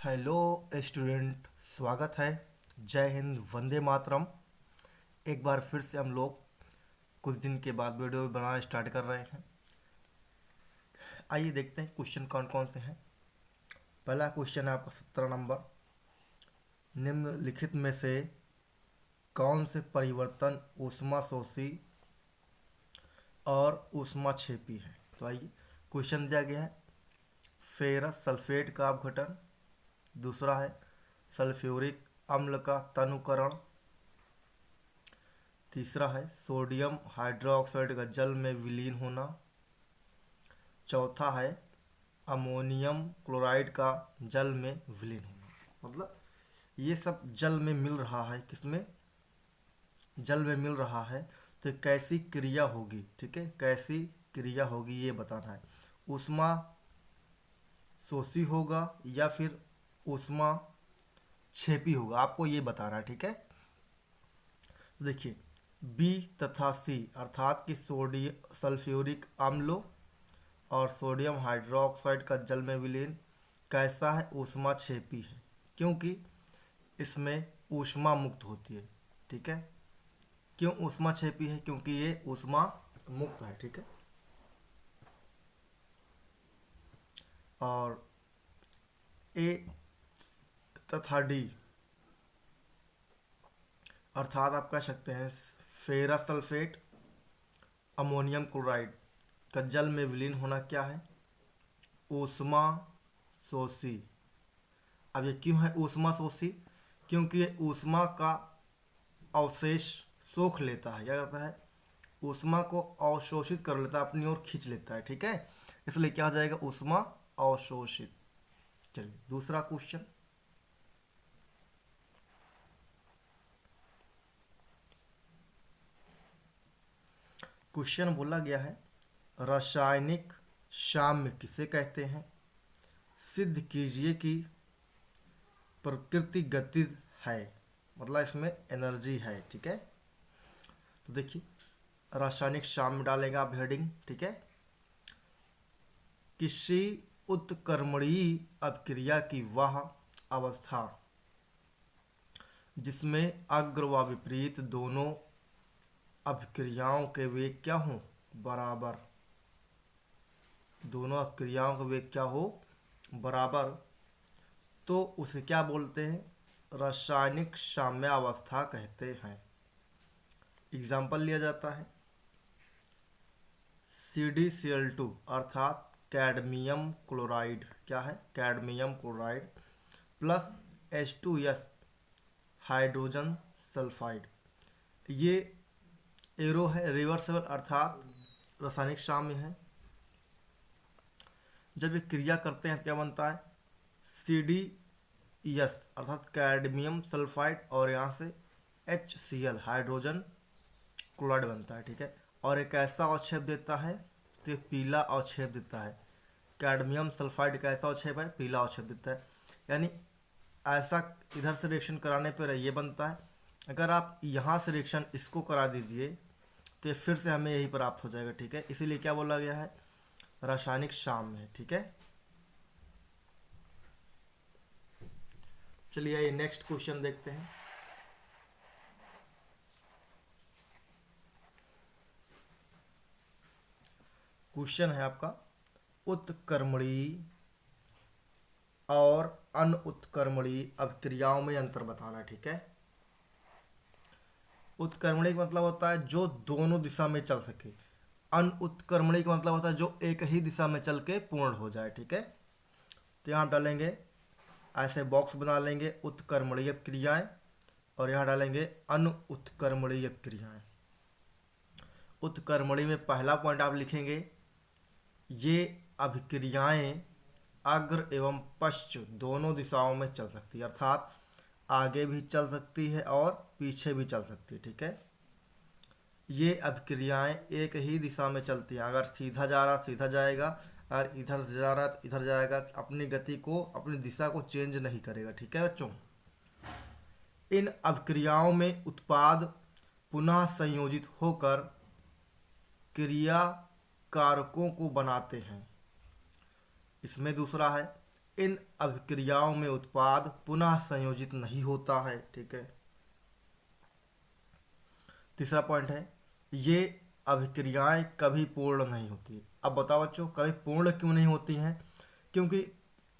Hello student, स्वागत है। जय हिंद, वंदे मातरम। एक बार फिर से हम लोग कुछ दिन के बाद वीडियो बनाना स्टार्ट कर रहे हैं। आइए देखते हैं क्वेश्चन कौन कौन से हैं। पहला क्वेश्चन है आपका 17 नंबर। निम्नलिखित में से कौन से परिवर्तन ऊष्माशोषी और ऊष्माक्षेपी है। तो आइए, क्वेश्चन दिया गया है फेरस सल्फेट का अपघटन, दूसरा है सल्फ्यूरिक अम्ल का तनुकरण, तीसरा है सोडियम हाइड्रोक्साइड का जल में विलीन होना, चौथा है अमोनियम क्लोराइड का जल में विलीन होना। मतलब ये सब जल में मिल रहा है, किसमें? जल में मिल रहा है। तो कैसी क्रिया होगी, ठीक है, कैसी क्रिया होगी ये बताना है। ऊष्मा शोषी होगा या फिर ऊष्मा क्षेपी होगा, आपको ये बताना है, ठीक है। देखिए, बी तथा सी अर्थात कि सोडियम सल्फ्यूरिक अम्ल और सोडियम हाइड्रोक्साइड का जल में विलीन कैसा है? ऊष्माक्षेपी है, क्योंकि इसमें ऊष्मा मुक्त होती है, ठीक है। क्यों ऊष्माक्षेपी है? क्योंकि ये ऊष्मा मुक्त है, ठीक है। और ए तथा डी अर्थात आप कह सकते हैं फेरस सल्फेट अमोनियम क्लोराइड का जल में विलीन होना क्या है? ऊष्मा शोषी। अब ये क्यों है ऊष्मा शोषी? क्योंकि ये ऊष्मा का अवशेष सोख लेता है, क्या करता है? ऊष्मा को अवशोषित कर लेता है, अपनी ओर खींच लेता है, ठीक है। इसलिए क्या हो जाएगा? ऊष्मा अवशोषित। चलिए दूसरा क्वेश्चन। क्वेश्चन बोला गया है रासायनिक साम्य किसे कहते हैं? सिद्ध कीजिए कि प्रकृति गतिज है, मतलब इसमें एनर्जी है, ठीक है। तो देखिए, रासायनिक साम्य डालेगा आप हेडिंग, ठीक है। किसी उत्क्रमणीय अभिक्रिया की वह अवस्था जिसमें अग्र व विपरीत दोनों अभिक्रियाओं के वेग क्या हो? बराबर। दोनों अभिक्रियाओं का वेग क्या हो? बराबर। तो उसे क्या बोलते हैं? रासायनिक साम्यावस्था कहते हैं। एग्जाम्पल लिया जाता है CdCl2 अर्थात कैडमियम क्लोराइड। क्या है? Cadmium chloride plus H2S hydrogen sulphide. ये एरो है, रिवर्सेबल अर्थात रासायनिक साम्य है। जब ये क्रिया करते हैं तो क्या बनता है? CdES अर्थात कैडमियम सल्फाइड और यहाँ से HCl हाइड्रोजन क्लोराइड बनता है, ठीक है। और एक ऐसा अवक्षेप देता है तो ये पीला अवक्षेप देता है। कैडमियम सल्फाइड का ऐसा अवक्षेप है, पीला अवक्षेप देता है। यानी ऐसा इधर से रिएक्शन कराने पर ये बनता है। अगर आप यहाँ से रिएक्शन इसको करा दीजिए तो ये फिर से हमें यही प्राप्त हो जाएगा, ठीक है। इसीलिए क्या बोला गया है? रासायनिक साम्य है, ठीक है। चलिए ये नेक्स्ट क्वेश्चन देखते हैं। क्वेश्चन है आपका उत्क्रमणीय और अनुत्क्रमणीय अभिक्रियाओं में अंतर बताना, ठीक है। उत्क्रमणीय का मतलब होता है जो दोनों दिशा में चल सके। अनुत्क्रमणीय का मतलब होता है जो एक ही दिशा में चल के पूर्ण हो जाए, ठीक है। तो यहाँ डालेंगे, ऐसे बॉक्स बना लेंगे उत्क्रमणीय क्रियाएं और यहाँ डालेंगे अनुत्क्रमणीय क्रियाएं। उत्क्रमणीय में पहला पॉइंट आप लिखेंगे, ये अभिक्रियाएं अग्र एवं पश्च दोनों दिशाओं में चल सकती है, अर्थात आगे भी चल सकती है और पीछे भी चल सकती है, ठीक है। ये अभिक्रियाएं एक ही दिशा में चलती हैं। अगर सीधा जा रहा सीधा जाएगा, अगर इधर से जा रहा तो इधर जाएगा, अपनी गति को, अपनी दिशा को चेंज नहीं करेगा, ठीक है बच्चों। इन अभिक्रियाओं में उत्पाद पुनः संयोजित होकर क्रिया कारकों को बनाते हैं। इसमें दूसरा है इन अभिक्रियाओं में उत्पाद पुनः संयोजित नहीं होता है। ठीक है। तीसरा पॉइंट है, ये अभिक्रियाएं कभी पूर्ण नहीं होती। अब बताओ बच्चों, कभी पूर्ण क्यों नहीं होती हैं? क्योंकि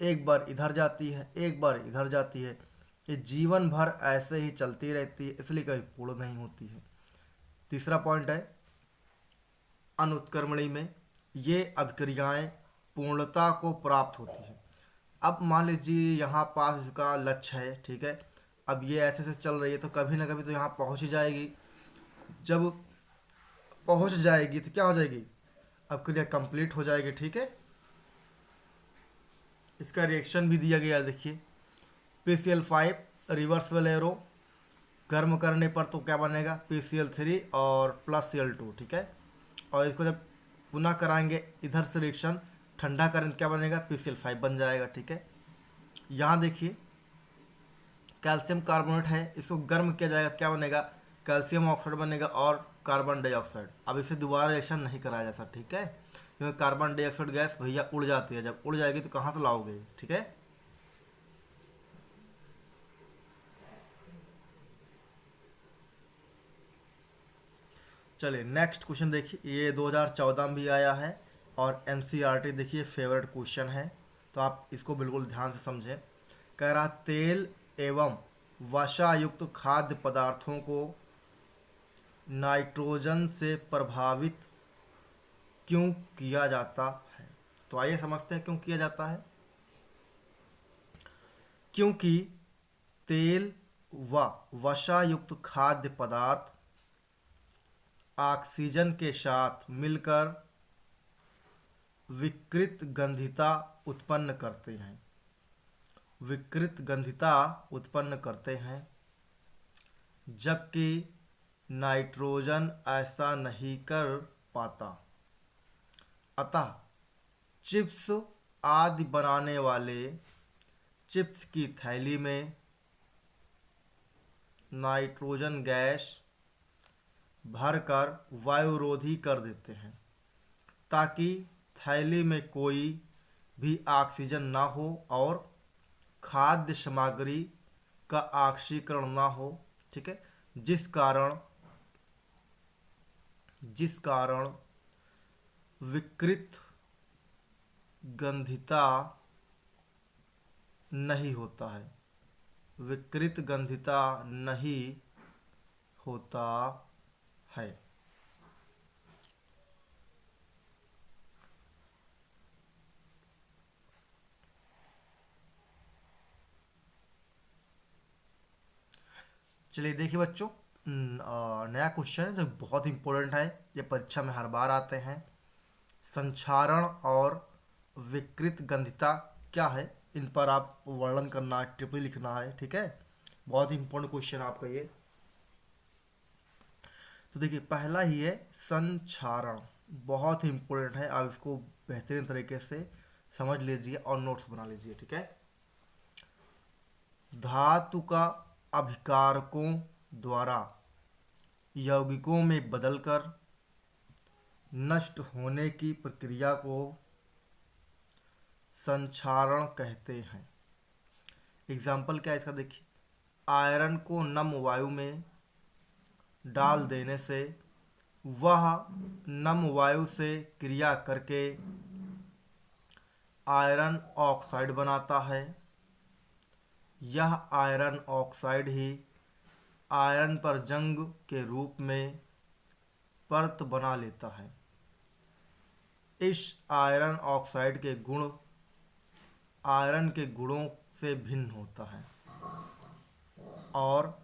एक बार इधर जाती है, एक बार इधर जाती है, ये जीवन भर ऐसे ही चलती रहती है, इसलिए कभी पूर्ण नहीं होती है। तीसरा पॉइंट है, अनुत्क्रमणी में ये अभिक्रियाएं पूर्णता को प्राप्त होती है। अब मान लीजिए यहाँ पास इसका लक्ष्य है, ठीक है, अब ये ऐसे से चल रही है तो कभी ना कभी तो यहाँ पहुँच ही जाएगी। जब पहुँच जाएगी तो क्या हो जाएगी? अभिक्रिया कंप्लीट हो जाएगी। ठीक है। इसका रिएक्शन भी दिया गया, देखिए PCl5 रिवर्सिबल एरो, गर्म करने पर तो क्या बनेगा? PCl3 और प्लस Cl2। ठीक है। और इसको जब पुनः कराएंगे इधर से रिएक्शन, ठंडा करेंगे क्या बनेगा? PCl5 बन जाएगा। ठीक है। यहाँ देखिए कैल्शियम कार्बोनेट है, इसको गर्म किया जाएगा, क्या बनेगा? कैल्शियम ऑक्साइड बनेगा और कार्बन डाइऑक्साइड। अब इसे दोबारा रिएक्शन नहीं कराया जा सकता। ठीक है। क्योंकि कार्बन डाइऑक्साइड गैस भैया उड़ जाती है, जब उड़ जाएगी तो कहाँ से लाओगे? ठीक है। चलिए नेक्स्ट क्वेश्चन देखिए, ये 2014 में भी आया है और NCERT देखिए फेवरेट क्वेश्चन है, तो आप इसको बिल्कुल ध्यान से समझें। कह रहा तेल एवं वसायुक्त खाद्य पदार्थों को नाइट्रोजन से प्रभावित क्यों किया जाता है? तो आइए समझते हैं क्यों किया जाता है। क्योंकि तेल व वसायुक्त खाद्य पदार्थ ऑक्सीजन के साथ मिलकर विकृत गंधिता उत्पन्न करते हैं, विकृत गंधिता उत्पन्न करते हैं, जबकि नाइट्रोजन ऐसा नहीं कर पाता। अतः चिप्स आदि बनाने वाले चिप्स की थैली में नाइट्रोजन गैस भरकर वायुरोधी कर देते हैं, ताकि थैली में कोई भी ऑक्सीजन ना हो और खाद्य सामग्री का ऑक्सीकरण ना हो। ठीक है। जिस कारण विकृत गंधिता नहीं होता है, विकृत गंधिता नहीं होता है। चलिए देखिए बच्चों, नया क्वेश्चन है जो बहुत इंपॉर्टेंट है, ये परीक्षा में हर बार आते हैं। संक्षारण और विकृत गंधिता क्या है, इन पर आप वर्णन करना है, टिप्पणी लिखना है। ठीक है। बहुत इंपॉर्टेंट क्वेश्चन आपका ये। तो देखिए पहला ही है संक्षारण, बहुत ही इंपॉर्टेंट है, आप इसको बेहतरीन तरीके से समझ लीजिए और नोट्स बना लीजिए। ठीक है। धातु का अभिकारकों द्वारा यौगिकों में बदलकर नष्ट होने की प्रक्रिया को संक्षारण कहते हैं। एग्जाम्पल क्या है इसका देखिए, आयरन को नम वायु में डाल देने से वह नम वायु से क्रिया करके आयरन ऑक्साइड बनाता है। यह आयरन ऑक्साइड ही आयरन पर जंग के रूप में परत बना लेता है। इस आयरन ऑक्साइड के गुण आयरन के गुणों से भिन्न होता है और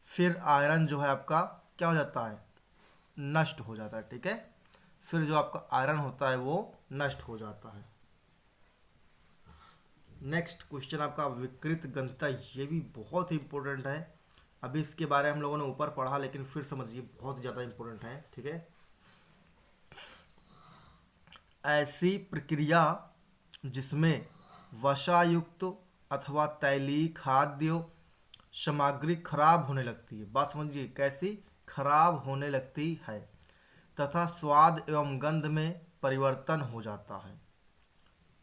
फिर आयरन जो है आपका क्या हो जाता है? नष्ट हो जाता है। ठीक है। फिर जो आपका आयरन होता है वो नष्ट हो जाता है। नेक्स्ट क्वेश्चन आपका विकृत गंधिता, ये भी बहुत ही इंपॉर्टेंट है। अभी इसके बारे में हम लोगों ने ऊपर पढ़ा, लेकिन फिर समझिए बहुत ज़्यादा इंपॉर्टेंट है। ठीक है। ऐसी प्रक्रिया जिसमें वसायुक्त अथवा तैलीय खाद्य सामग्री खराब होने लगती है, बात समझिए कैसी? खराब होने लगती है तथा स्वाद एवं गंध में परिवर्तन हो जाता है।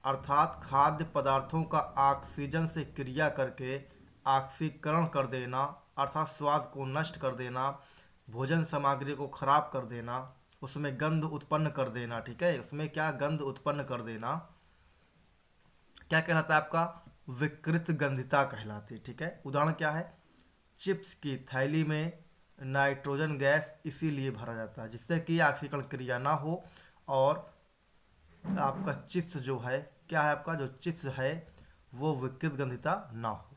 अर्थात खाद्य पदार्थों का ऑक्सीजन से क्रिया करके ऑक्सीकरण कर देना, अर्थात स्वाद को नष्ट कर देना, भोजन सामग्री को खराब कर देना, उसमें गंध उत्पन्न कर देना। ठीक है, उसमें क्या गंध उत्पन्न कर देना, क्या कहलाता है आपका, विकृत गंधिता कहलाती है। ठीक है, उदाहरण क्या है, चिप्स की थैली में नाइट्रोजन गैस इसीलिए भरा जाता है जिससे कि ऑक्सीकरण क्रिया ना हो और आपका चिप्स जो है, क्या है आपका जो चिप्स है वो विकृत गंधिता ना हो।